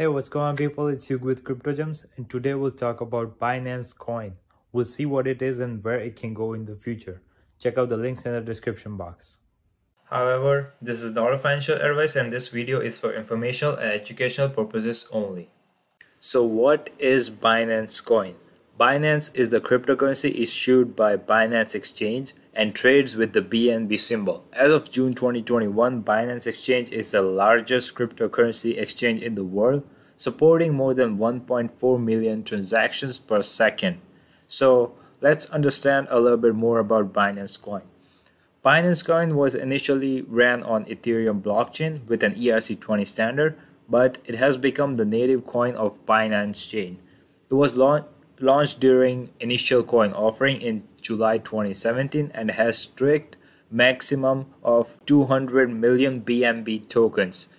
Hey, what's going on, people? It's Hugh with Crypto Gems, and today we'll talk about Binance Coin. We'll see what it is and where it can go in the future. Check out the links in the description box. However, this is not a financial advice, and this video is for informational and educational purposes only. So, what is Binance Coin? Binance is the cryptocurrency issued by Binance Exchange and trades with the BNB symbol. As of June 2021, Binance Exchange is the largest cryptocurrency exchange in the world, supporting more than 1.4 million transactions per second. So, let's understand a little bit more about Binance Coin. Binance Coin was initially ran on Ethereum blockchain with an ERC20 standard, but it has become the native coin of Binance chain. It was launched during initial coin offering in July 2017 and has strict maximum of 200 million BNB tokens.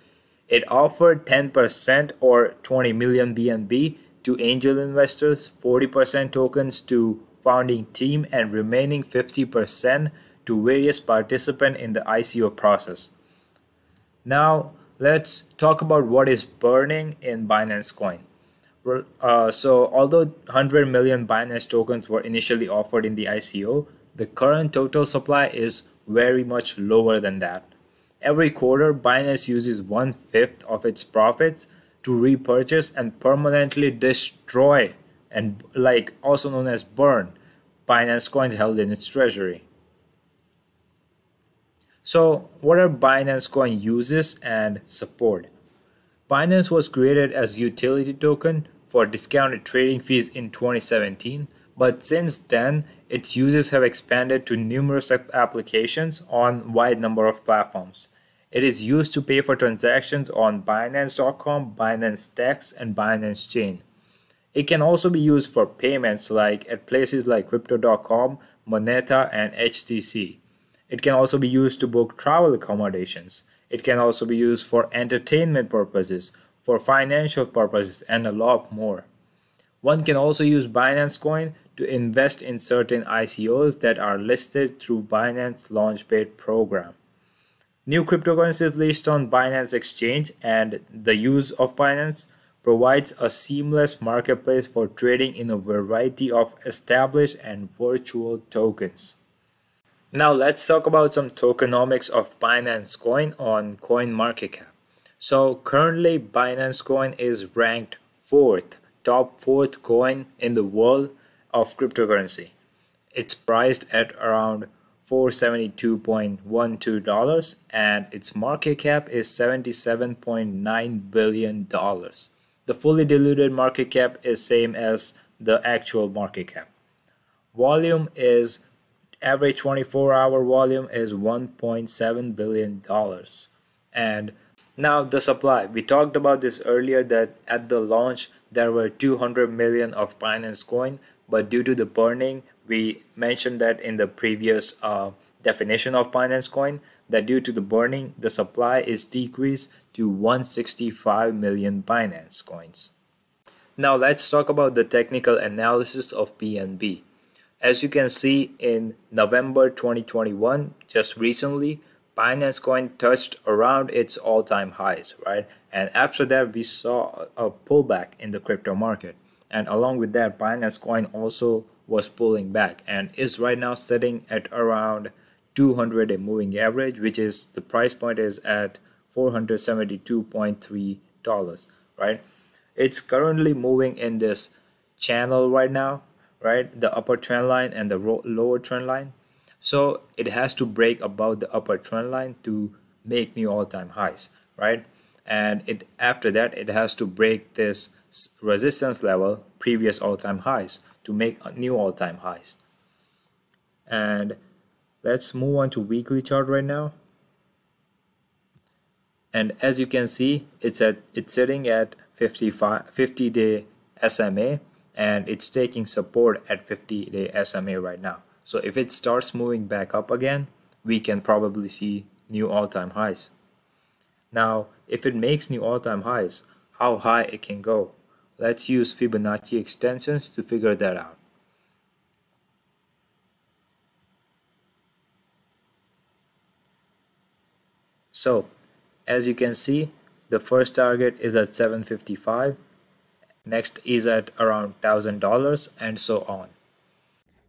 It offered 10% or 20 million BNB to angel investors, 40% tokens to founding team, and remaining 50% to various participants in the ICO process. Now, let's talk about what is burning in Binance Coin. So although 100 million Binance tokens were initially offered in the ICO, the current total supply is very much lower than that. Every quarter, Binance uses 1/5 of its profits to repurchase and permanently destroy, and also known as burn, Binance coins held in its treasury. So, what are Binance Coin uses and support? Binance was created as utility token for discounted trading fees in 2017, but since then, its uses have expanded to numerous applications on a wide number of platforms. It is used to pay for transactions on Binance.com, Binance Dex, and Binance Chain. It can also be used for payments at places like Crypto.com, Moneta, and HTC. It can also be used to book travel accommodations. It can also be used for entertainment purposes, for financial purposes, and a lot more. One can also use Binance Coin to invest in certain ICOs that are listed through Binance Launchpad program. New cryptocurrencies listed on Binance Exchange and the use of Binance provides a seamless marketplace for trading in a variety of established and virtual tokens. Now let's talk about some tokenomics of Binance Coin on CoinMarketCap. So currently Binance Coin is ranked top fourth coin in the world of cryptocurrency. It's priced at around $472.12 and its market cap is $77.9 billion. The fully diluted market cap is same as the actual market cap. Volume is average 24-hour volume is $1.7 billion. And now the supply. We talked about this earlier that at the launch there were 200 million of Binance Coin, but due to the burning, we mentioned that in the previous definition of Binance Coin, that due to the burning, the supply is decreased to 165 million Binance Coins. Now let's talk about the technical analysis of BNB. As you can see in November 2021, just recently, Binance Coin touched around its all-time highs, right? And after that, we saw a pullback in the crypto market. And along with that, Binance Coin also was pulling back and is right now sitting at around 200 a moving average, which is the price point is at $472.3, right? It's currently moving in this channel right now, right? The upper trend line and the lower trend line. So it has to break above the upper trend line to make new all-time highs, right? And after that, it has to break this resistance level, previous all-time highs, to make new all-time highs. And let's move on to weekly chart right now. And as you can see, it's sitting at 50-day SMA, and it's taking support at 50-day SMA right now. So if it starts moving back up again, we can probably see new all-time highs. Now, if it makes new all-time highs, how high it can go? Let's use Fibonacci extensions to figure that out. So, as you can see, The first target is at $755, next is at around $1,000, and so on.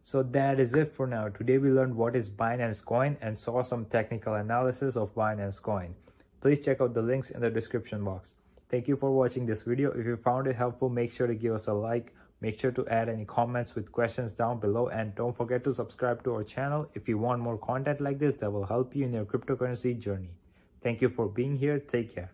So that is it for now. Today we learned what is Binance Coin and saw some technical analysis of Binance Coin. Please check out the links in the description box. Thank you for watching this video. If you found it helpful, make sure to give us a like. Make sure to add any comments with questions down below, and don't forget to subscribe to our channel if you want more content like this that will help you in your cryptocurrency journey. Thank you for being here. Take care.